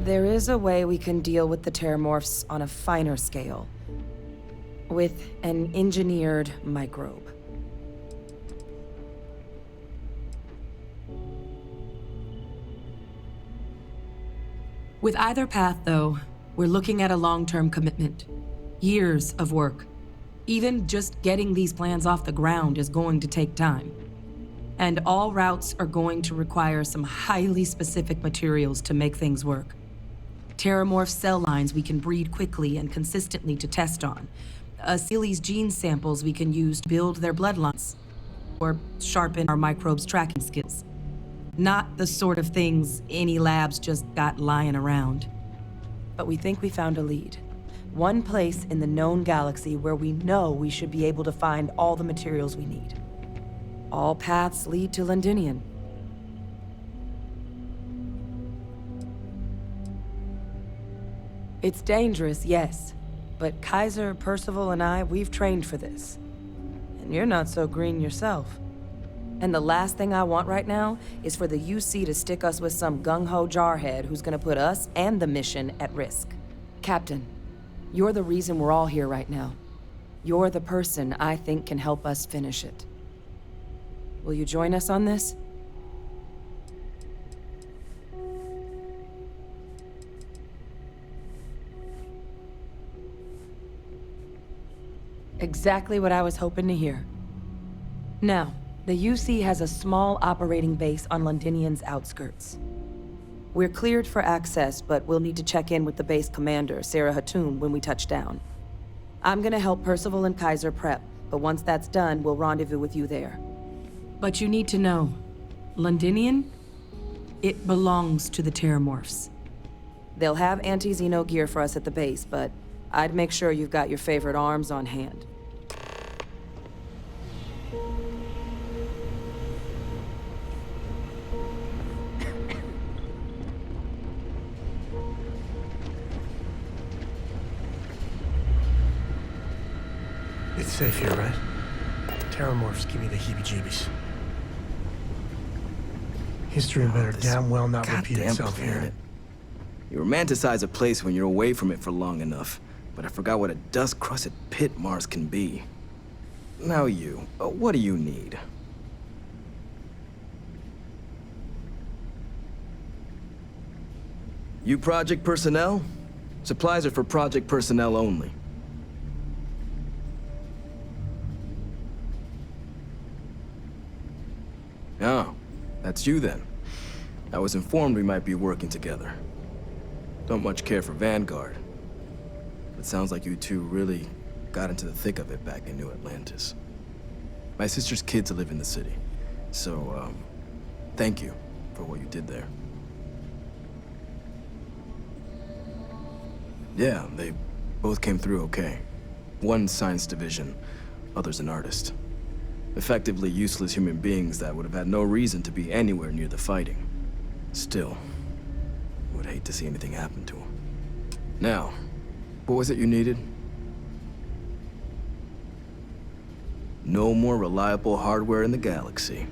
There is a way we can deal with the Terramorphs on a finer scale. With an engineered microbe. With either path, though, we're looking at a long-term commitment. Years of work. Even just getting these plans off the ground is going to take time. And all routes are going to require some highly specific materials to make things work. Terramorph cell lines we can breed quickly and consistently to test on. Seeley's gene samples we can use to build their bloodlines. Or sharpen our microbes' tracking skills. Not the sort of things any labs just got lying around. But we think we found a lead. One place in the known galaxy where we know we should be able to find all the materials we need. All paths lead to Londinian. It's dangerous, yes. But Kaiser, Percival, and I, we've trained for this. And you're not so green yourself. And the last thing I want right now is for the UC to stick us with some gung-ho jarhead who's gonna put us and the mission at risk. Captain, you're the reason we're all here right now. You're the person I think can help us finish it. Will you join us on this? Exactly what I was hoping to hear. Now, the UC has a small operating base on Londinian's outskirts. We're cleared for access, but we'll need to check in with the base commander, Sarah Hatum, when we touch down. I'm gonna help Percival and Kaiser prep, but once that's done, we'll rendezvous with you there. But you need to know, Londinian? It belongs to the Terramorphs. They'll have anti-Xeno gear for us at the base, but I'd make sure you've got your favorite arms on hand. It's safe here, right? Terramorphs give me the heebie-jeebies. History better damn well not repeat itself here. You romanticize a place when you're away from it for long enough, but I forgot what a dust-crusted pit Mars can be. Now what do you need? You project personnel? Supplies are for project personnel only. Oh, that's you then. I was informed we might be working together. Don't much care for Vanguard. But sounds like you two really got into the thick of it back in New Atlantis. My sister's kids live in the city, so, thank you for what you did there. Yeah, they both came through okay. One science division, other's an artist. Effectively useless human beings that would have had no reason to be anywhere near the fighting. Still, would hate to see anything happen to them. Now, what was it you needed? No more reliable hardware in the galaxy.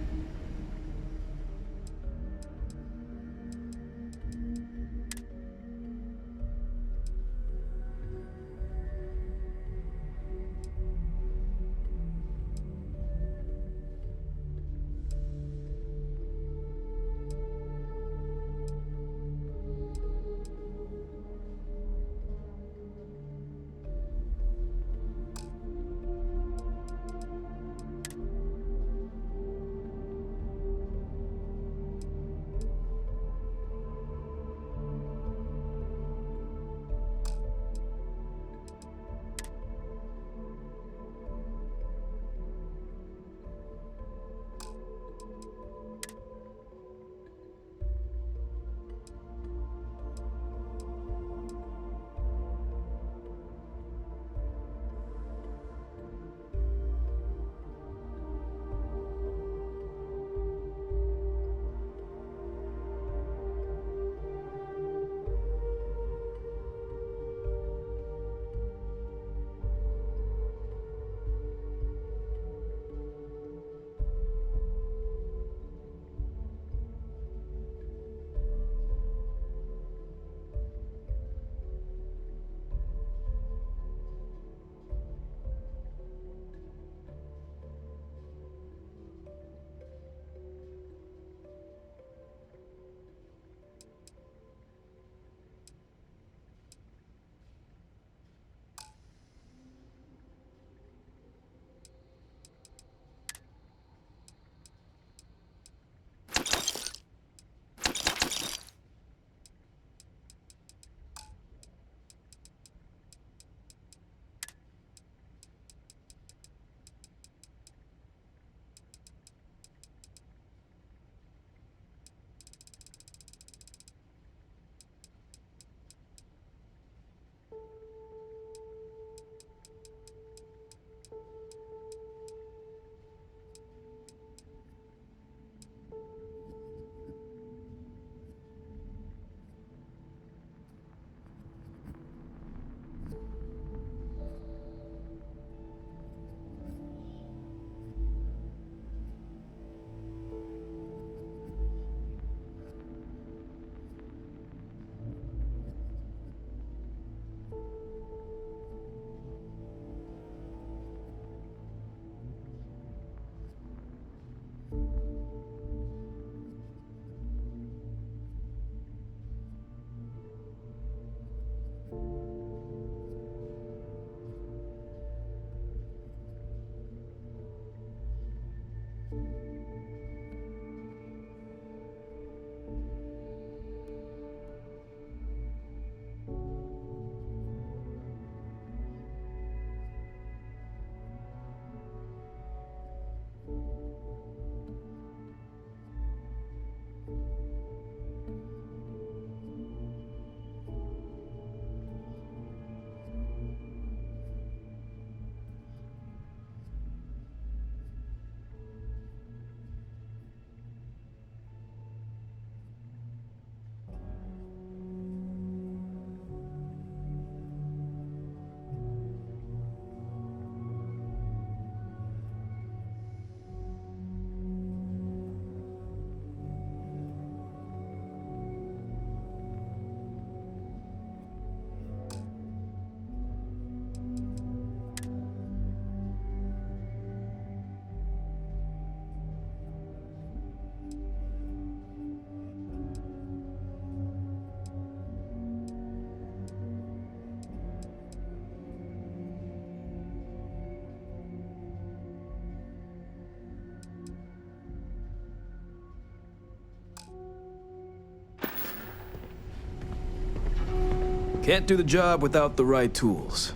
Can't do the job without the right tools.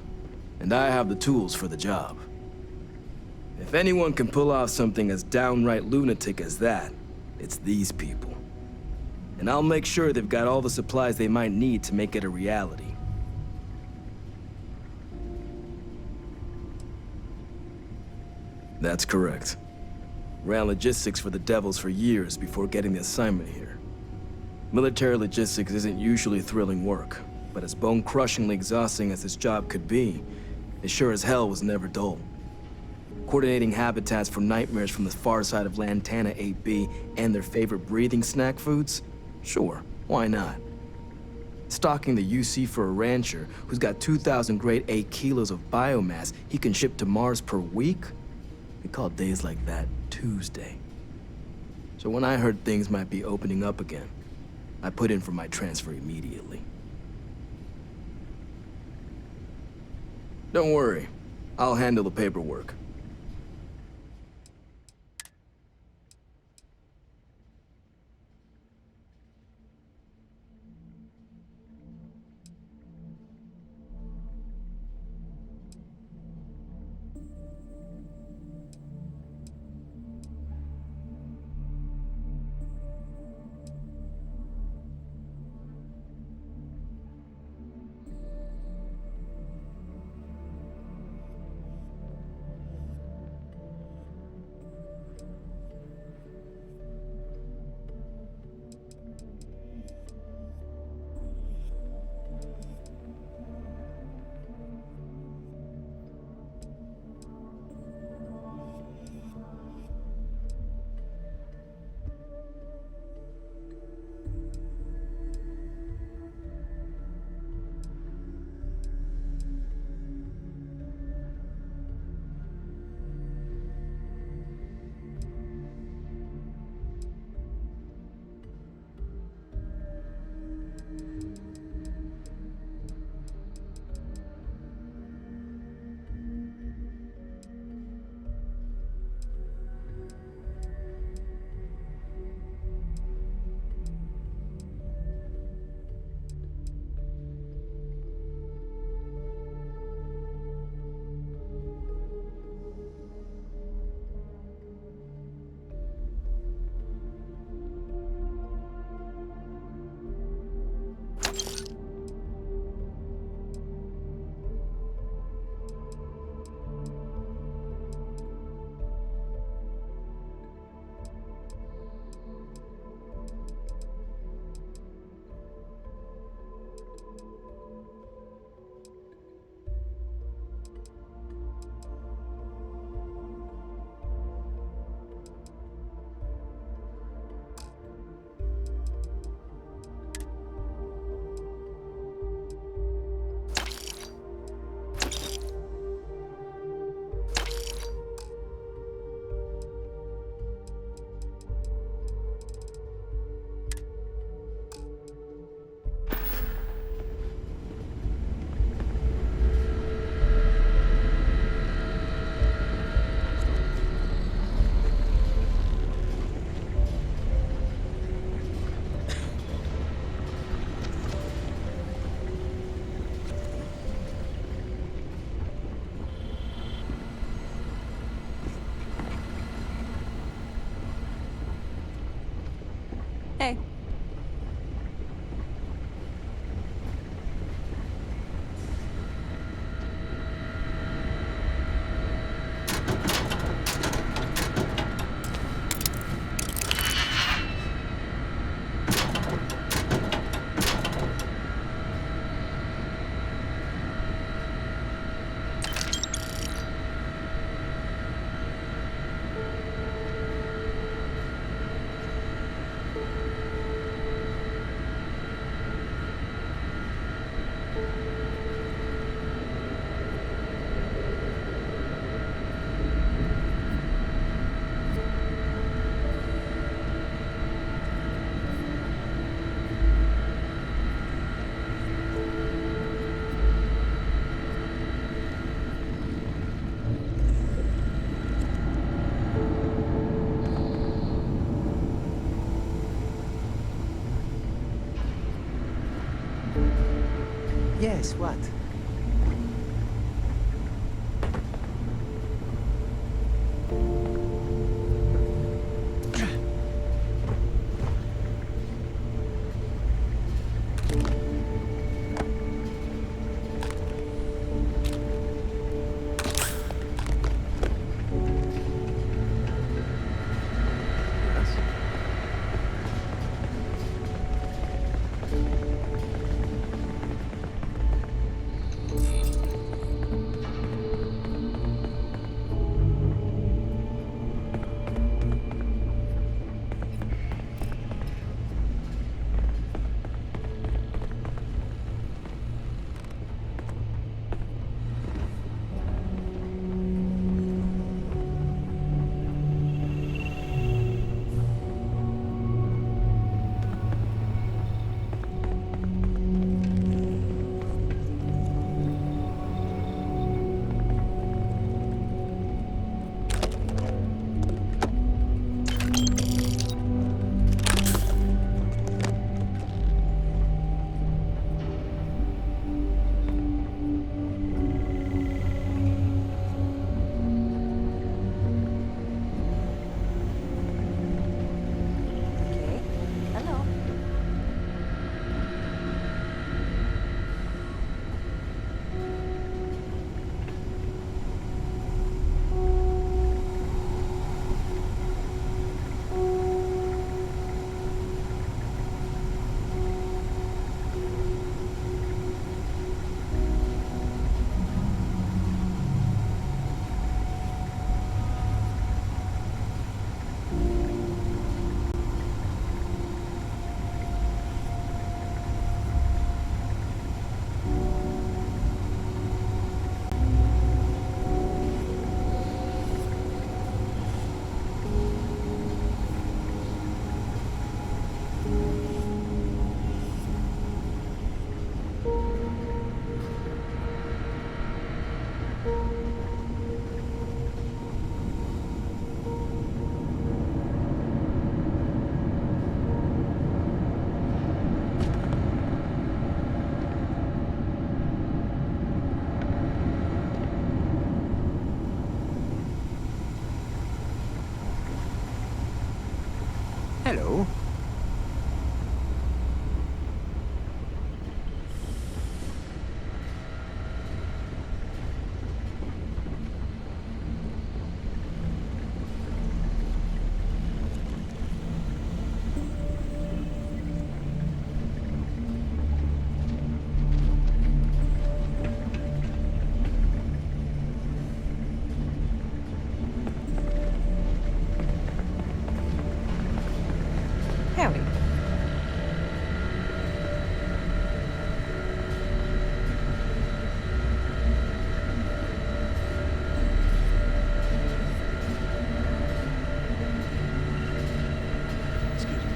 And I have the tools for the job. If anyone can pull off something as downright lunatic as that, it's these people. And I'll make sure they've got all the supplies they might need to make it a reality. That's correct. Ran logistics for the Devils for years before getting the assignment here. Military logistics isn't usually thrilling work, but as bone-crushingly exhausting as this job could be, it sure as hell was never dull. Coordinating habitats for nightmares from the far side of Lantana 8B and their favorite breathing snack foods? Sure, why not? Stocking the UC for a rancher who's got 2,000 grade A kilos of biomass he can ship to Mars per week? We call days like that Tuesday. So when I heard things might be opening up again, I put in for my transfer immediately. Don't worry, I'll handle the paperwork. Yes, what? Yes? Okay. Hello. Hello. Howdy. Excuse me.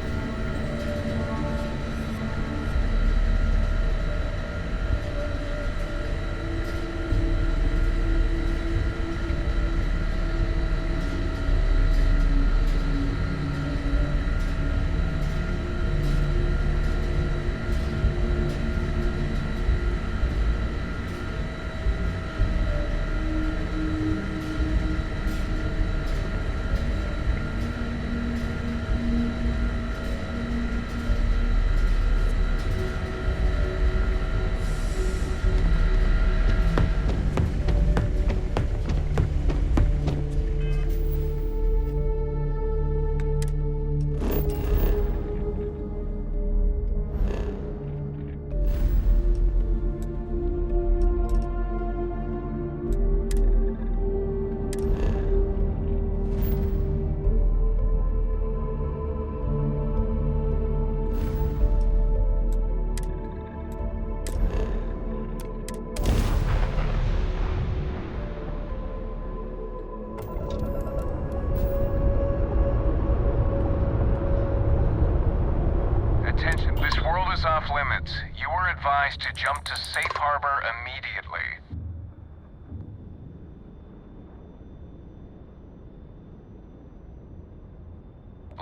Attention, this world is off limits. You were advised to jump to safe harbor immediately.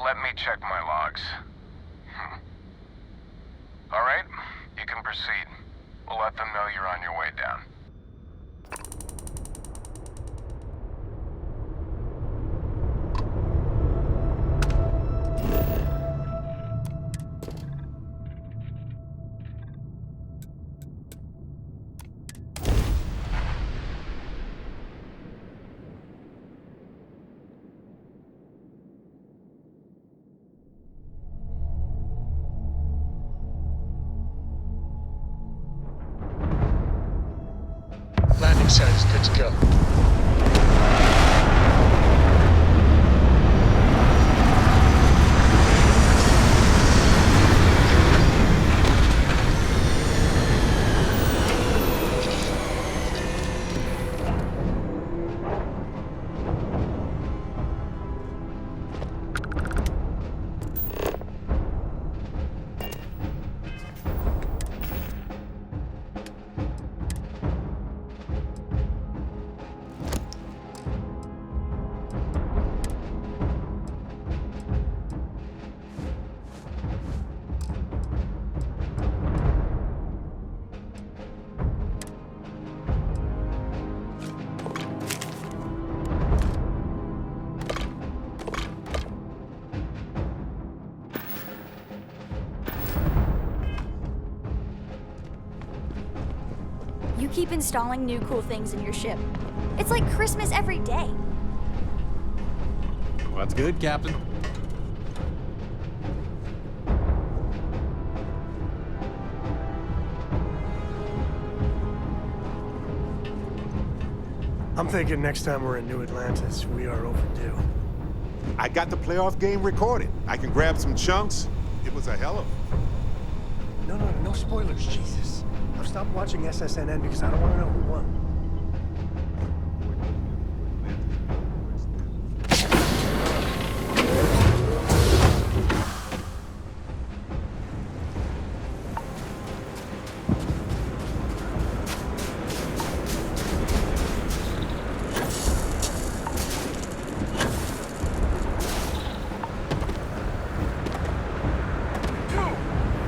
Let me check my logs. All right, you can proceed. We'll let them know you're on your way down. Landing site is good to go. You keep installing new cool things in your ship. It's like Christmas every day. What's good, Captain? I'm thinking next time we're in New Atlantis, we are overdue. I got the playoff game recorded. I can grab some chunks. It was a hell of. No spoilers, Jesus. I've stopped watching SSNN because I don't want to know who won.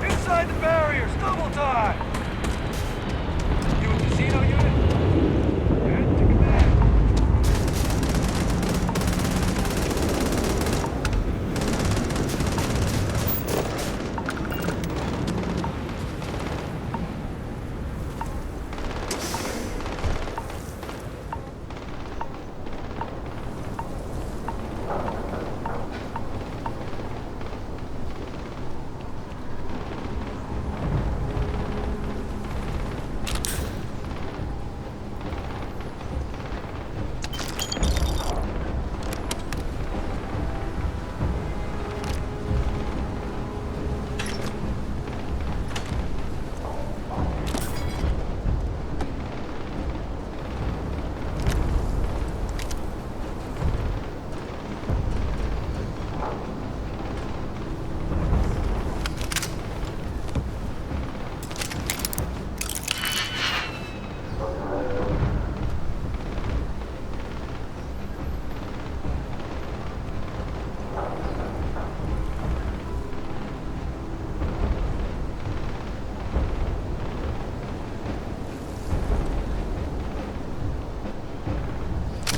Inside the barriers, double time! You a casino unit? Good, take a back.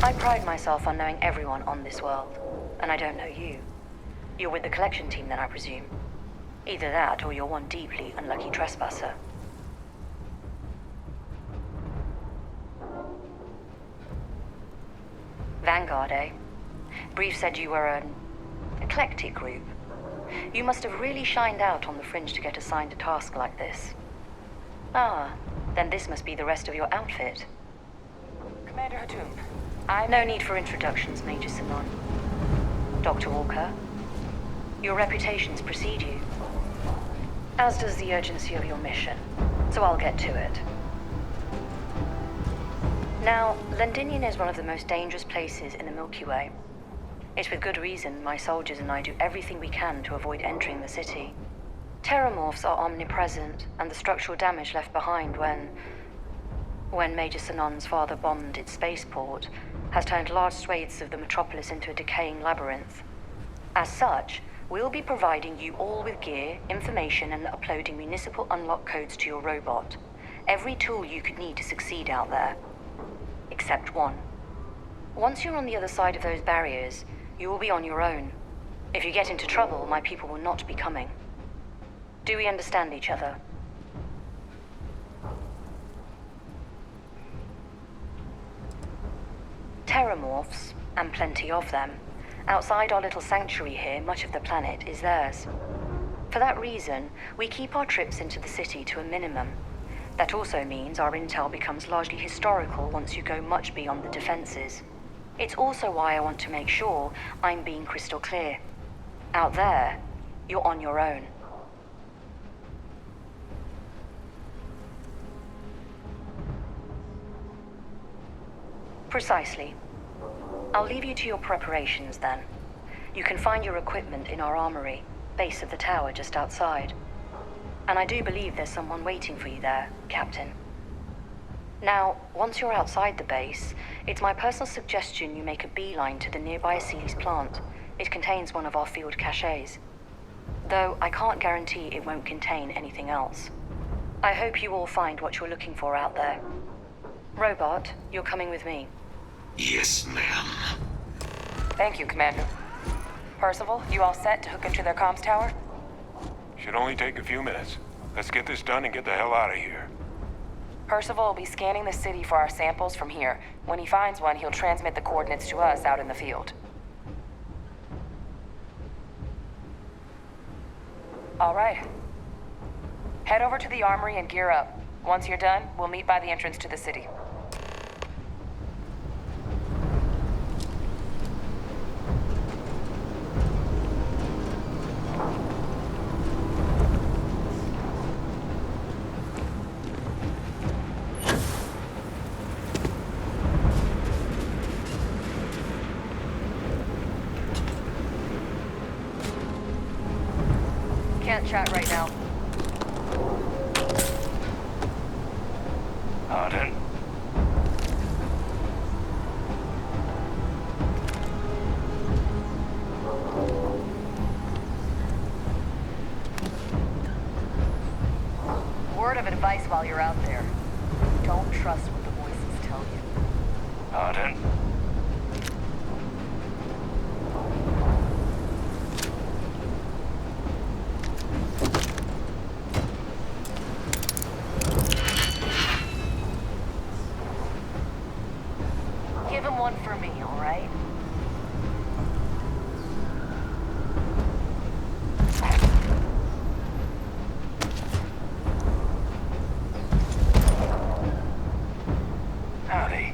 I pride myself on knowing everyone on this world, and I don't know you. You're with the collection team then, I presume. Either that, or you're one deeply unlucky trespasser. Vanguard, eh? Brief said you were an eclectic group. You must have really shined out on the fringe to get assigned a task like this. Ah, then this must be the rest of your outfit. Commander Hatum, no need for introductions, Major Simon. Dr. Walker, your reputations precede you, as does the urgency of your mission, so I'll get to it. Now, Londinium is one of the most dangerous places in the Milky Way. It's with good reason my soldiers and I do everything we can to avoid entering the city. Terramorphs are omnipresent, and the structural damage left behind when Major Sinon's father bombed its spaceport has turned large swathes of the metropolis into a decaying labyrinth. As such, we'll be providing you all with gear, information, and uploading municipal unlock codes to your robot. every tool you could need to succeed out there. Except one. Once you're on the other side of those barriers, you will be on your own. If you get into trouble, my people will not be coming. Do we understand each other? Terramorphs, and plenty of them. Outside our little sanctuary here, much of the planet is theirs. For that reason, we keep our trips into the city to a minimum. That also means our intel becomes largely historical once you go much beyond the defenses. It's also why I want to make sure I'm being crystal clear. Out there, you're on your own. Precisely. I'll leave you to your preparations then. You can find your equipment in our armory, base of the tower just outside. And I do believe there's someone waiting for you there, Captain. Now, once you're outside the base, it's my personal suggestion you make a beeline to the nearby Aceles plant. It contains one of our field caches. Though I can't guarantee it won't contain anything else. I hope you all find what you're looking for out there. Robot, you're coming with me. Yes, ma'am. Thank you, Commander. Percival, you all set to hook into their comms tower? Should only take a few minutes. Let's get this done and get the hell out of here. Percival will be scanning the city for our samples from here. When he finds one, he'll transmit the coordinates to us out in the field. All right. Head over to the armory and gear up. Once you're done, we'll meet by the entrance to the city. Can't chat right now. Pardon? Word of advice while you're out there. Don't trust what the voices tell you. Pardon? Give him one for me, all right? Howdy.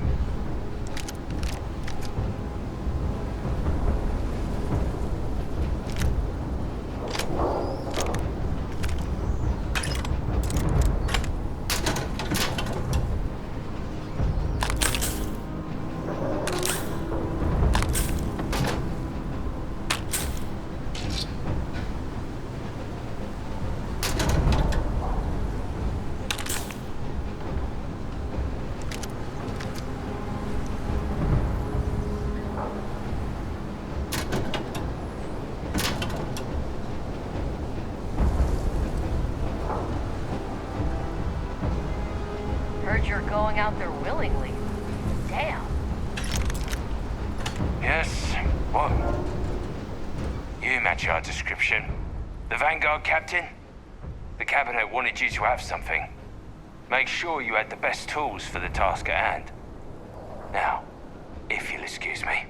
Heard you're going out there willingly. Damn. Yes, what? You match our description. The Vanguard captain? The cabinet wanted you to have something. Make sure you had the best tools for the task at hand. Now, if you'll excuse me.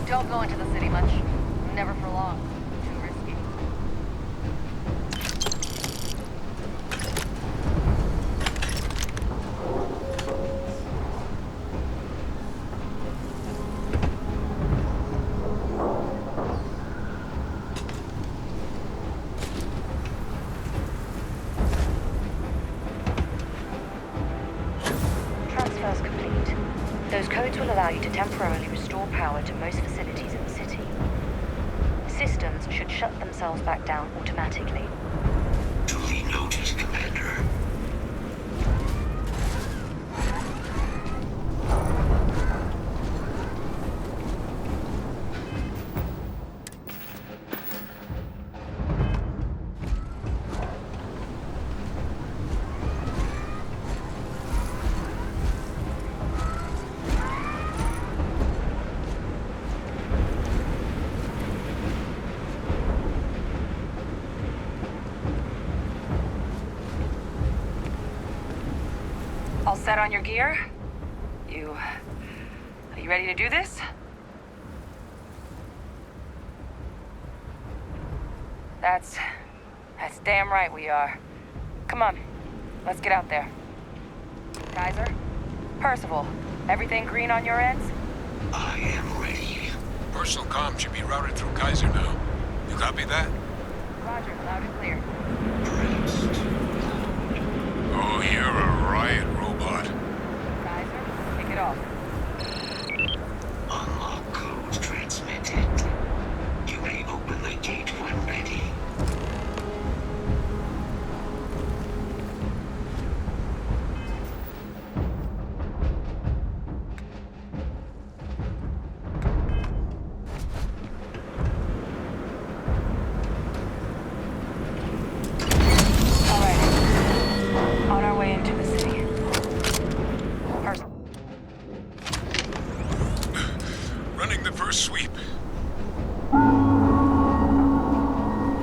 Don't go into the city much. Never for long. Too risky. Transfers complete. Those codes will allow you to temporarily restore power to most facilities in the city. Systems should shut themselves back down automatically. Duly noted, Commander. All set on your gear? Are you ready to do this? That's damn right we are. Come on, let's get out there. Kaiser? Percival, everything green on your ends? I am ready. Personal comm should be routed through Kaiser now. You copy that? Roger, loud and clear. Praised. Oh, you're a riot robot. Kaiser, kick it off. Unlock code transmitted. You may open the gate when ready. All right. On our way into the city. Running the first sweep.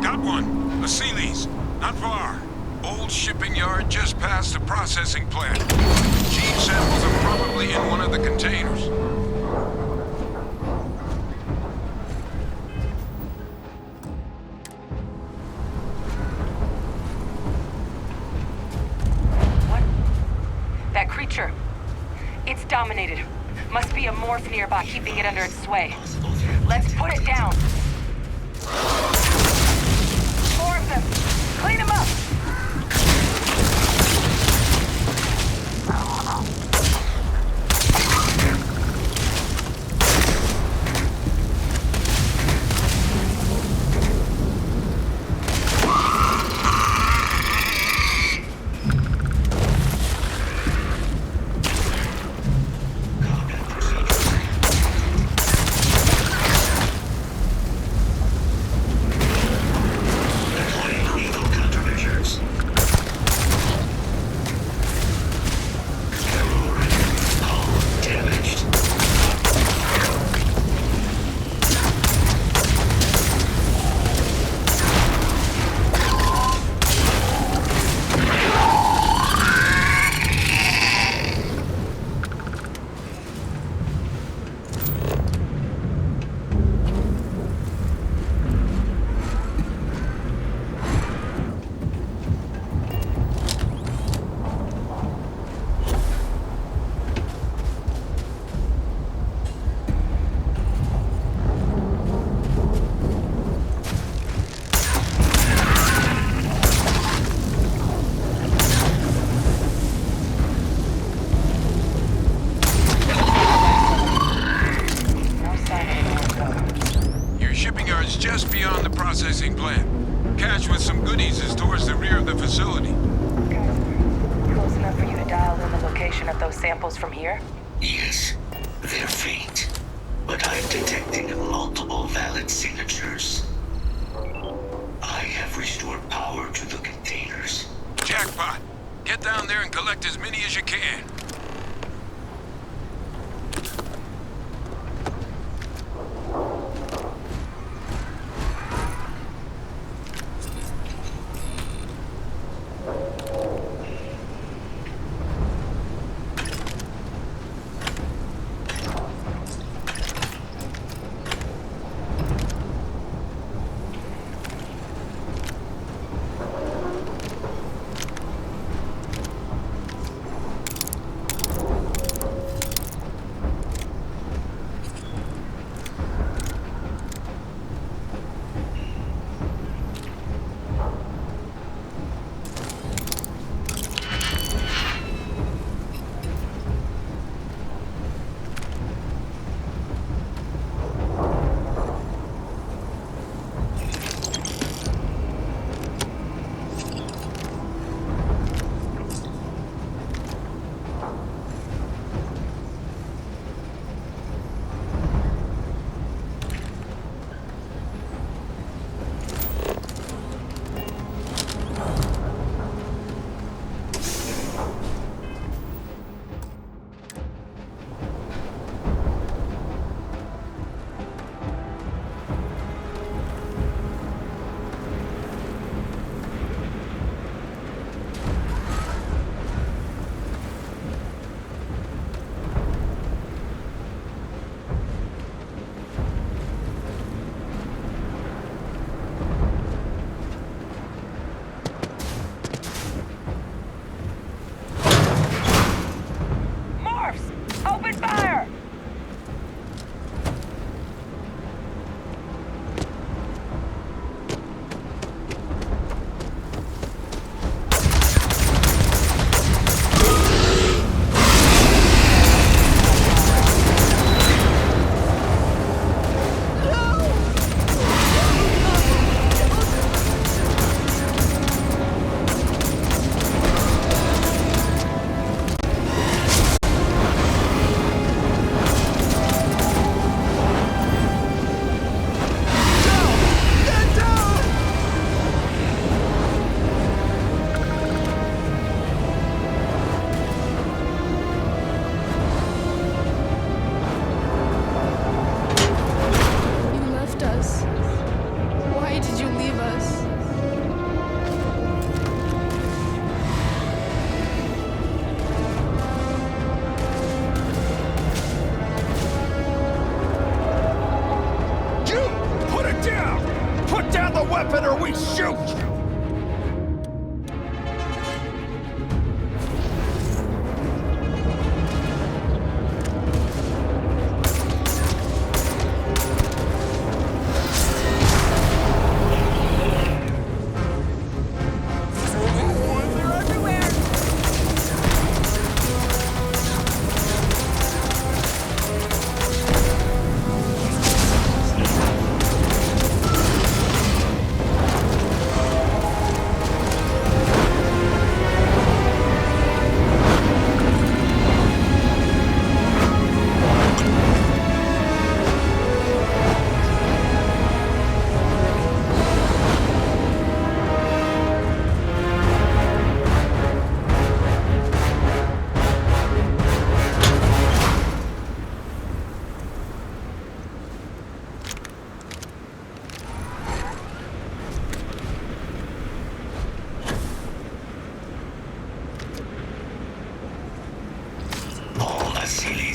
Got one. A Sealy's. Not far. Old shipping yard just past the processing plant. Gene samples are probably in one of the containers. What? That creature. It's dominated. Must be a morph nearby keeping it under its sway. Let's put it down. More of them. Clean them up. Just beyond the processing plant. Cache with some goodies is towards the rear of the facility. Close enough for you to dial in the location of those samples from here? Yes, they're faint, but I'm detecting multiple valid signatures. I have restored power to the containers. Jackpot! Get down there and collect as many as you can.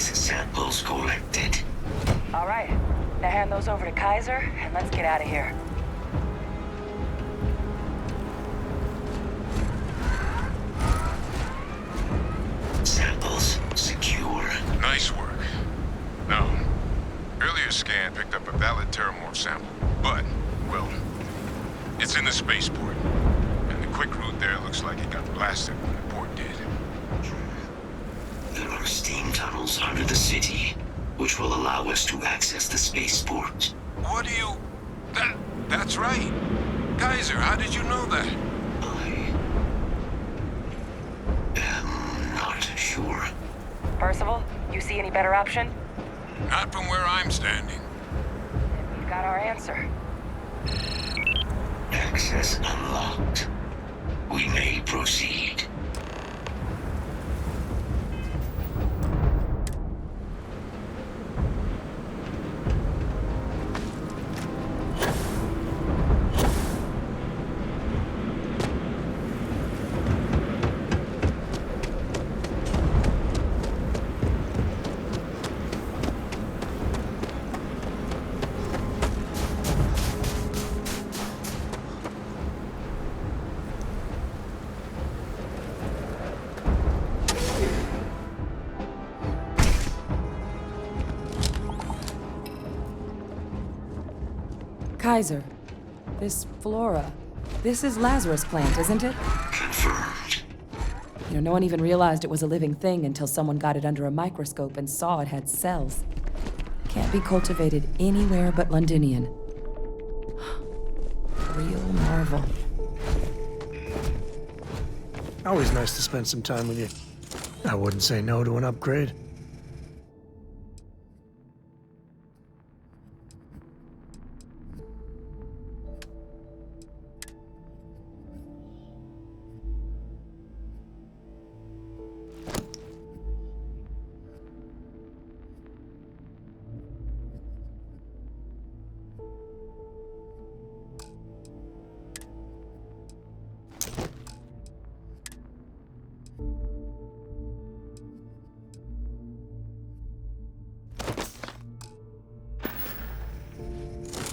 these samples collected. All right. Now hand those over to Kaiser, and let's get out of here. Samples secure. Nice work. Now, earlier scan picked up a valid Terramorph sample, but, well, it's in the spaceport. And the quick route there looks like it got blasted when the port did. There are steam tunnels under the city, which will allow us to access the spaceport. What do you... That's right. Kaiser, how did you know that? I am not sure. Percival, you see any better option? Not from where I'm standing. We've got our answer. Access unlocked. We may proceed. Kaiser, this flora, this is Lazarus plant, isn't it? Confirmed. You know, no one even realized it was a living thing until someone got it under a microscope and saw it had cells. Can't be cultivated anywhere but Londinian. Real marvel. Always nice to spend some time with you. I wouldn't say no to an upgrade.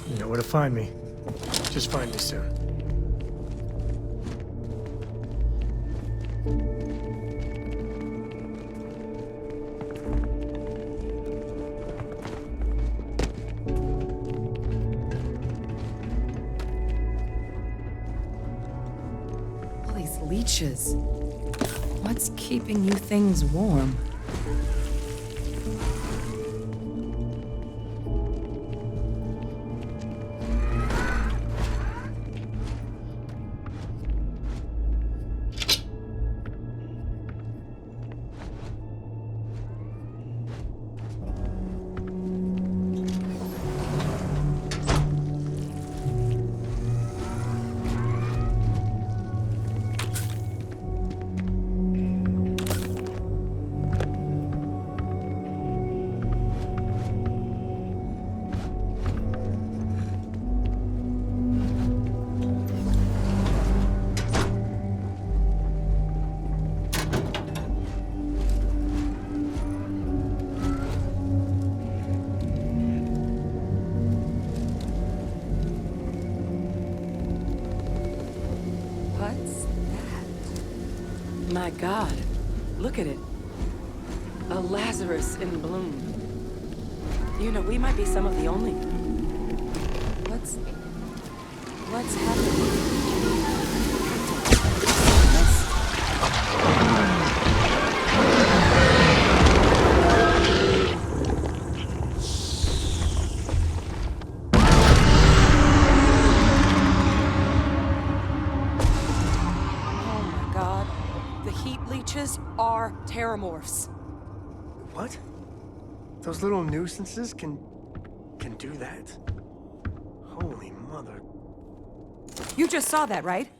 You know where to find me. Just find me soon. All these leeches. What's keeping you things warm? What's that? My God, look at it. A Lazarus in bloom. You know, we might be some of the only... What's happening? Are terramorphs. What? Those little nuisances can do that? Holy mother. You just saw that, right?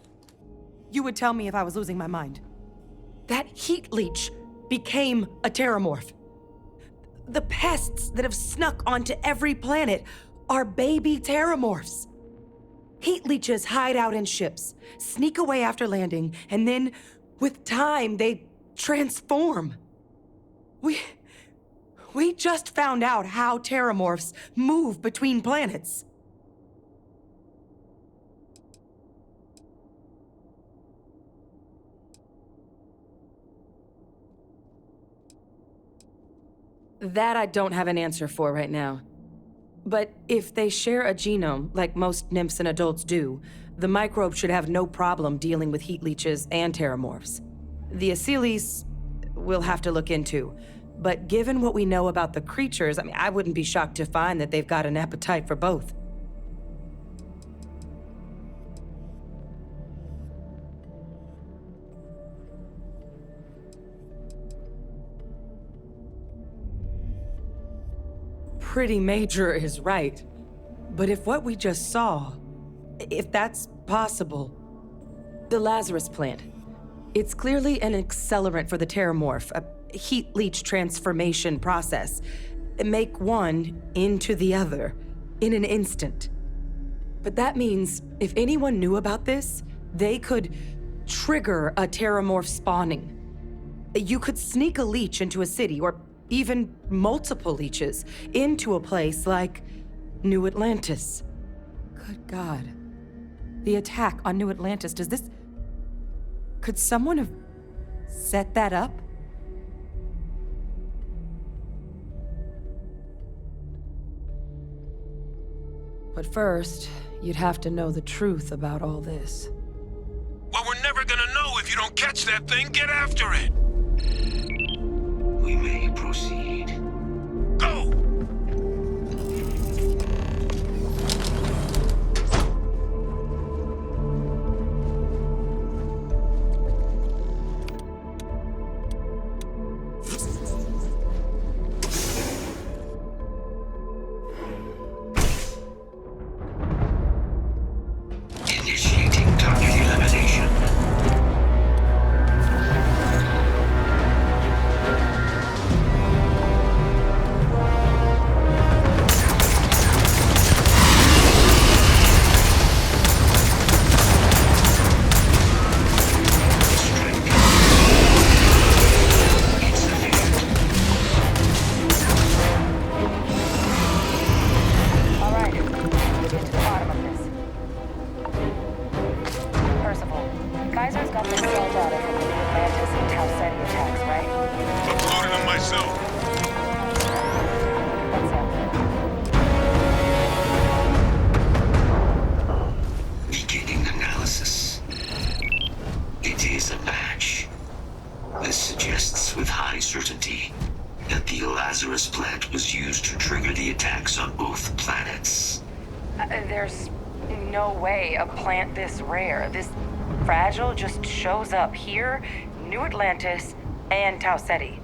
You would tell me if I was losing my mind. That heat leech became a terramorph. The pests that have snuck onto every planet are baby terramorphs. Heat leeches hide out in ships, sneak away after landing, and then, with time, they transform. We just found out how terramorphs move between planets. That I don't have an answer for right now. But if they share a genome, like most nymphs and adults do, the microbe should have no problem dealing with heat leeches and terramorphs. The Aciles, we'll have to look into. But given what we know about the creatures, I wouldn't be shocked to find that they've got an appetite for both. Pretty major is right. But if what we just saw, if that's possible, the Lazarus plant, it's clearly an accelerant for the terramorph, a heat leech transformation process. Make one into the other in an instant. But that means if anyone knew about this, they could trigger a terramorph spawning. You could sneak a leech into a city, or even multiple leeches, into a place like New Atlantis. Good God. The attack on New Atlantis, could someone have set that up? But first, you'd have to know the truth about all this. Well, we're never gonna know if you don't catch that thing. Get after it! We may proceed. Go! Initiating target elimination. All right, we'll get to the bottom of this. Percival, Kaiser's got this cell data from the New Atlantis and Tau Ceti attacks, right? Uploaded them myself. What's up? Beginning analysis. It is a match. This suggests with high certainty that the Lazarus plant was used to trigger the attacks on both planets. There's no way a plant this rare, this fragile, just shows up here, New Atlantis, and Tau Ceti.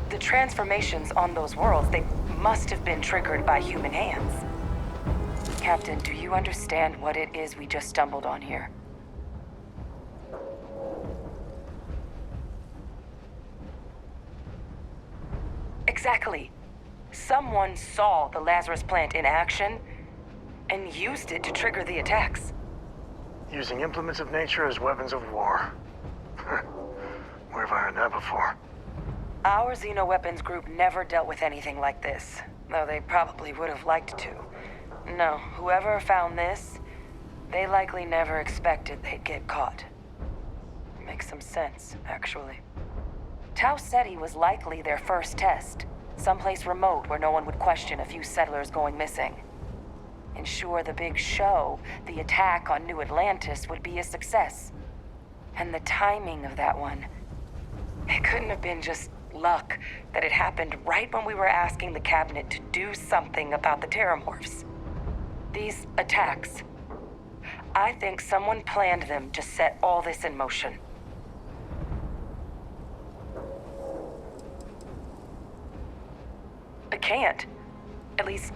The transformations on those worlds, they must have been triggered by human hands. Captain, do you understand what it is we just stumbled on here? Exactly. Someone saw the Lazarus plant in action and used it to trigger the attacks. Using implements of nature as weapons of war. Where have I heard that before? Our Xenoweapons group never dealt with anything like this, though they probably would have liked to. No, whoever found this, they likely never expected they'd get caught. Makes some sense, actually. Tau Ceti was likely their first test, someplace remote where no one would question a few settlers going missing. Ensure the big show, the attack on New Atlantis, would be a success. And the timing of that one, it couldn't have been just luck that it happened right when we were asking the cabinet to do something about the terramorphs. These attacks, I think someone planned them to set all this in motion. It can't. At least,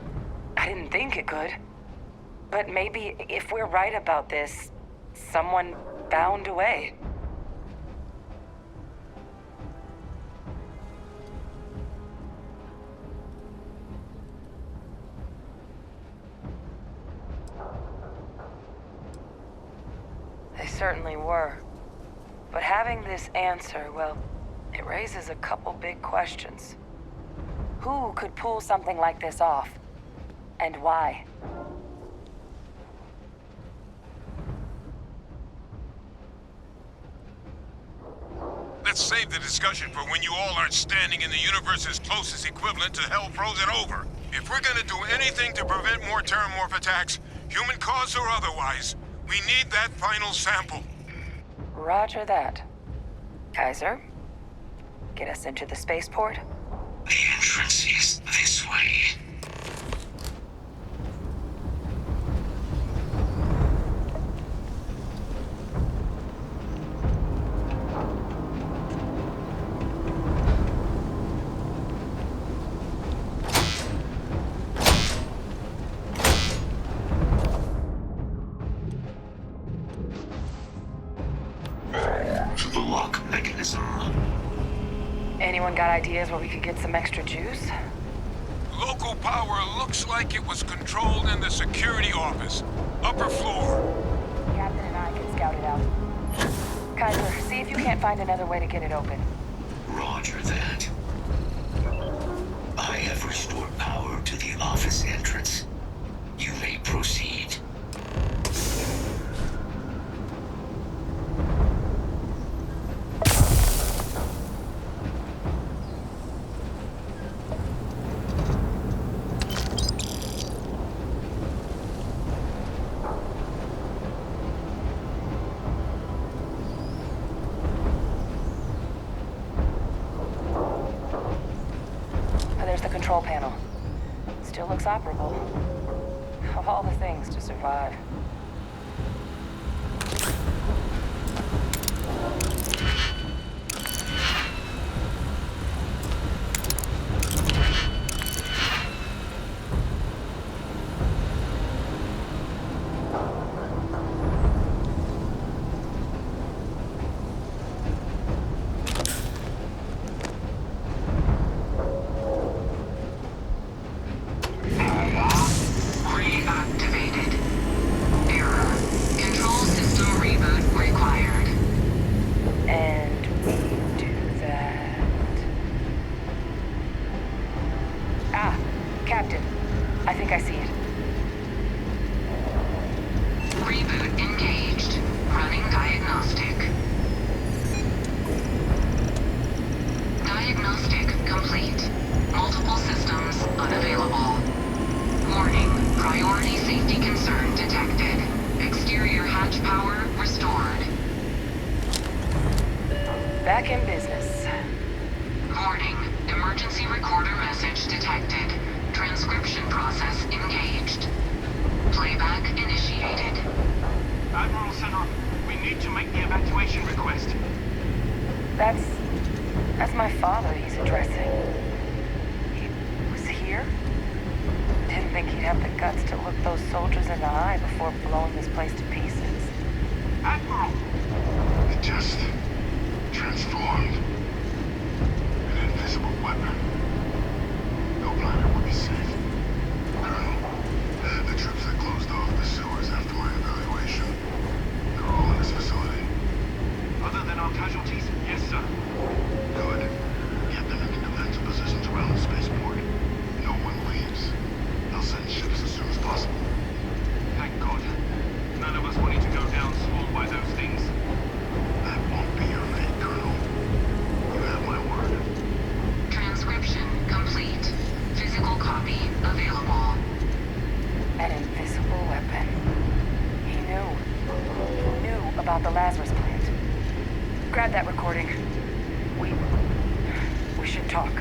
I didn't think it could. But maybe if we're right about this, someone found a way. They certainly were. But having this answer, well, it raises a couple big questions. Who could pull something like this off? And why? Let's save the discussion for when you all aren't standing in the universe's closest equivalent to hell frozen over. If we're gonna do anything to prevent more Terramorph attacks, human cause or otherwise, we need that final sample. Roger that. Kaiser, get us into the spaceport? The entrance is this way. To the lock mechanism. Anyone got ideas where we could get some extra juice? Local power looks like it was controlled in the security office. Upper floor. Captain and I can scout it out. Kaiser, see if you can't find another way to get it open. Roger that. I have restored power to the office entrance. You may proceed. There's the control panel. Still looks operable. Of all the things to survive. Reactivated. Error. Control system reboot required. And we do that. Ah, Captain. I think I see it. Reboot engaged. Running diagnostic. Diagnostic complete. Multiple systems unavailable. Warning. Priority safety concern detected. Exterior hatch power restored. Back in business. Warning. Emergency recorder message detected. Transcription process engaged. Playback initiated. Admiral Center, we need to make the evacuation request. That's my father he's addressing. He was here? Didn't think he'd have the guts to look those soldiers in the eye before blowing this place to pieces. Admiral! It just transformed. An invisible weapon. No planet would be safe. Colonel, the troops that closed off the sewers after my evaluation, they're all in this facility. Other than our casualties, yes, sir. Good. Get them into defensive positions around the spaceport. No one leaves. They'll send ships as soon as possible. Thank God. None of us wanted to go down swarmed by those things. That won't be your fate, Colonel. You have my word. Transcription complete. Physical copy available. An invisible weapon. He knew about the Lazarus plant. Grab that recording. We should talk.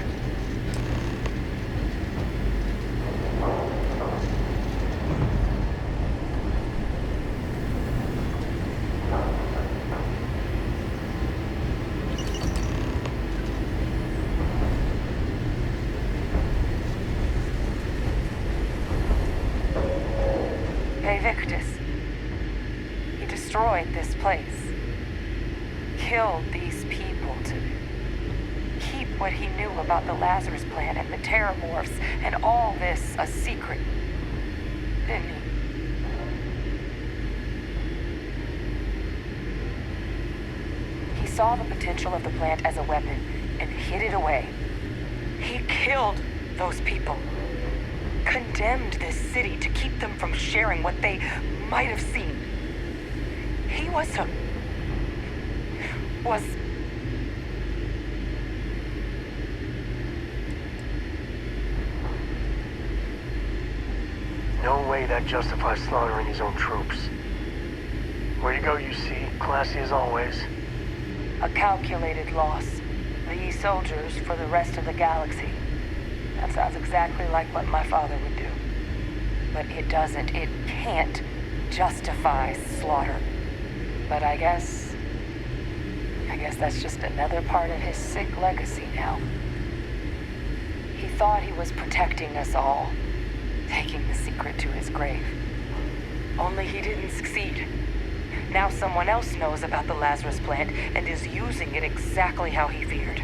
Hey, Victus. He destroyed this place. Killed these people to keep what he knew about the Lazarus plant and the Terramorphs and all this a secret. Didn't he? He saw the potential of the plant as a weapon and hid it away. He killed Those people condemned this city to keep them from sharing what they might have seen. He was No way that justifies slaughtering his own troops. Where you go, you see. Classy as always. a calculated loss. These soldiers for the rest of the galaxy. That sounds exactly like what my father would do. But it can't justify slaughter. But I guess that's just another part of his sick legacy now. He thought he was protecting us all, taking the secret to his grave. Only he didn't succeed. Now someone else knows about the Lazarus plant and is using it exactly how he feared.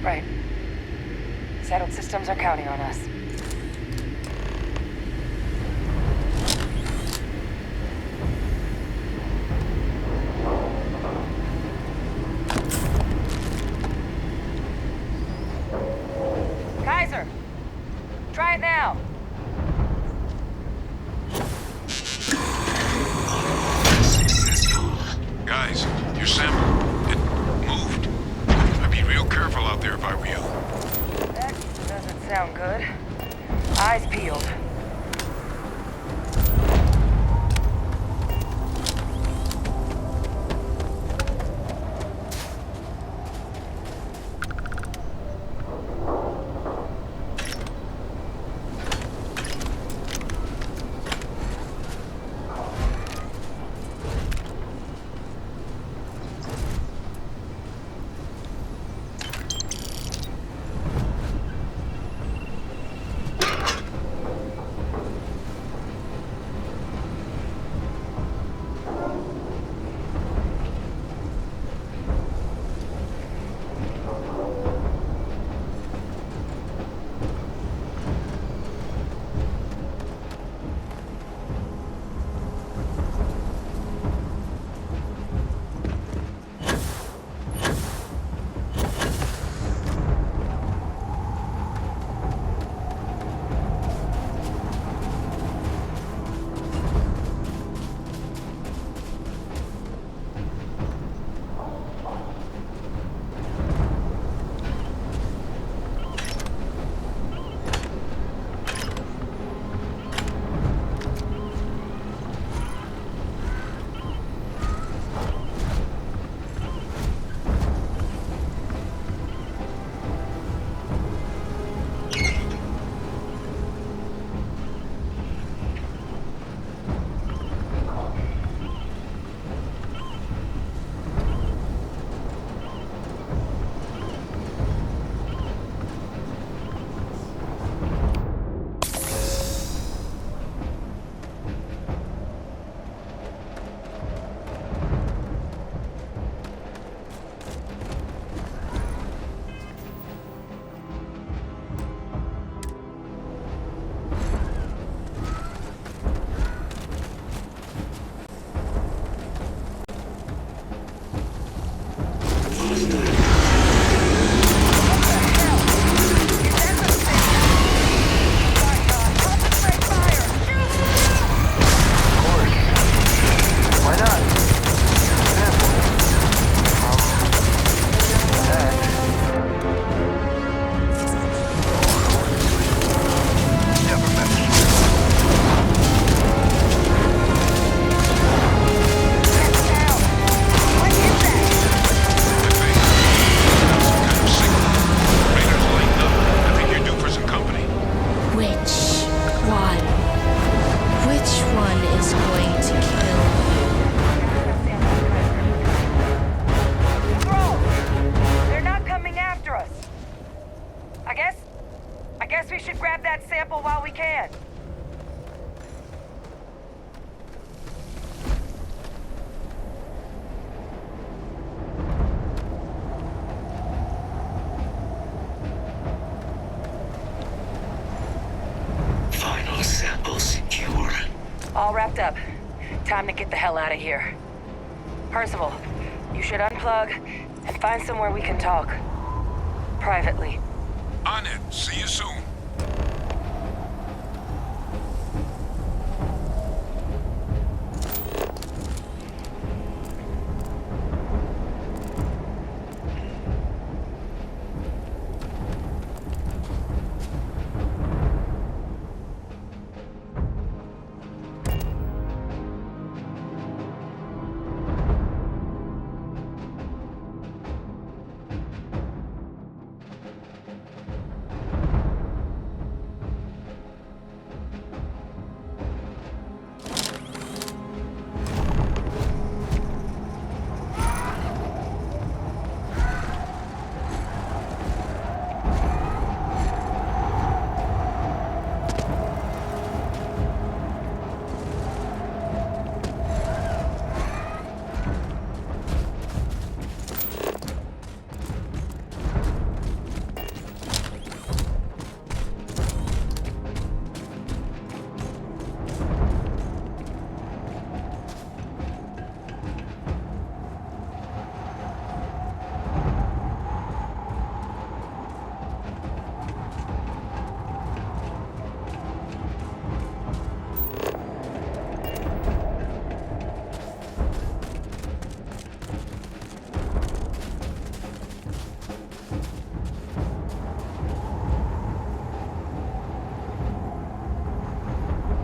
Right. Settled systems are counting on us. Kaiser! Try it now! Guys, your sample, it moved. I'd be real careful out there if I were you. That doesn't sound good. Eyes peeled. We should grab that sample while we can. Final sample secure. All wrapped up. Time to get the hell out of here. Percival, you should unplug and find somewhere we can talk. Privately. On it. See you soon.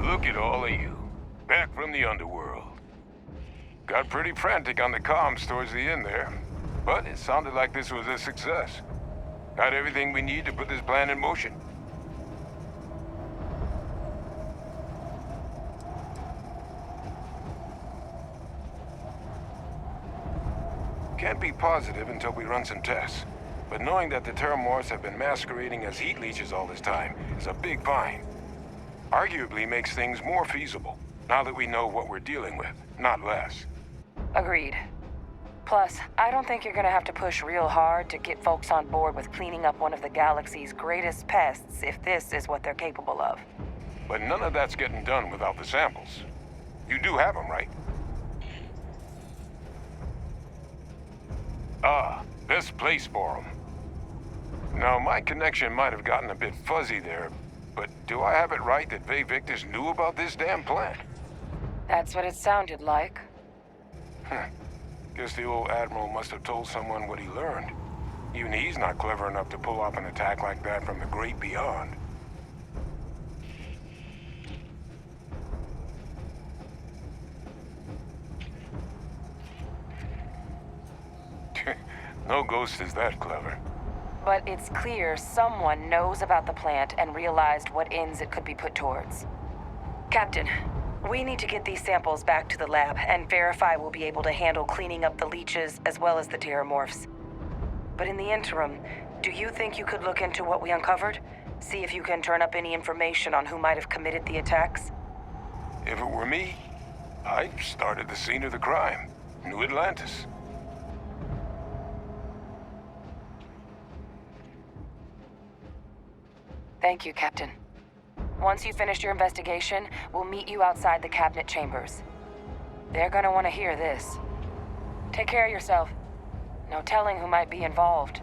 Look at all of you. Back from the underworld. Got pretty frantic on the comms towards the end there. But it sounded like this was a success. Got everything we need to put this plan in motion. Can't be positive until we run some tests. But knowing that the Terramorphs have been masquerading as heat leeches all this time is a big find. Arguably makes things more feasible, now that we know what we're dealing with, not less. Agreed. Plus, I don't think you're gonna have to push real hard to get folks on board with cleaning up one of the galaxy's greatest pests if this is what they're capable of. But none of that's getting done without the samples. You do have them, right? Ah, best place for them. Now, my connection might have gotten a bit fuzzy there, but do I have it right that Vay Victus knew about this damn plan? That's what it sounded like. Guess the old Admiral must have told someone what he learned. Even he's not clever enough to pull off an attack like that from the great beyond. No ghost is that clever. But it's clear someone knows about the plant and realized what ends it could be put towards. Captain, we need to get these samples back to the lab and verify we'll be able to handle cleaning up the leeches as well as the Terramorphs. But in the interim, do you think you could look into what we uncovered? See if you can turn up any information on who might have committed the attacks? If it were me, I'd start at the scene of the crime, New Atlantis. Thank you, Captain. Once you've finished your investigation, we'll meet you outside the cabinet chambers. They're gonna want to hear this. Take care of yourself. No telling who might be involved.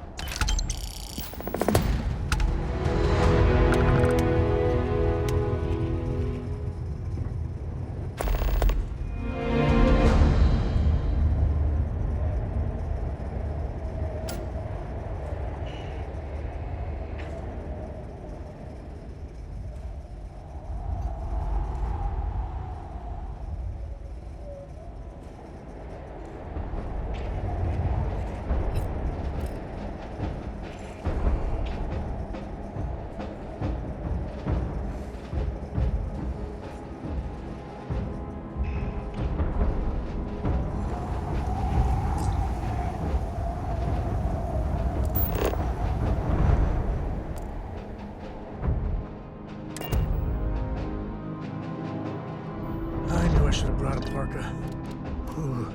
I knew I should have brought a parka. Whew.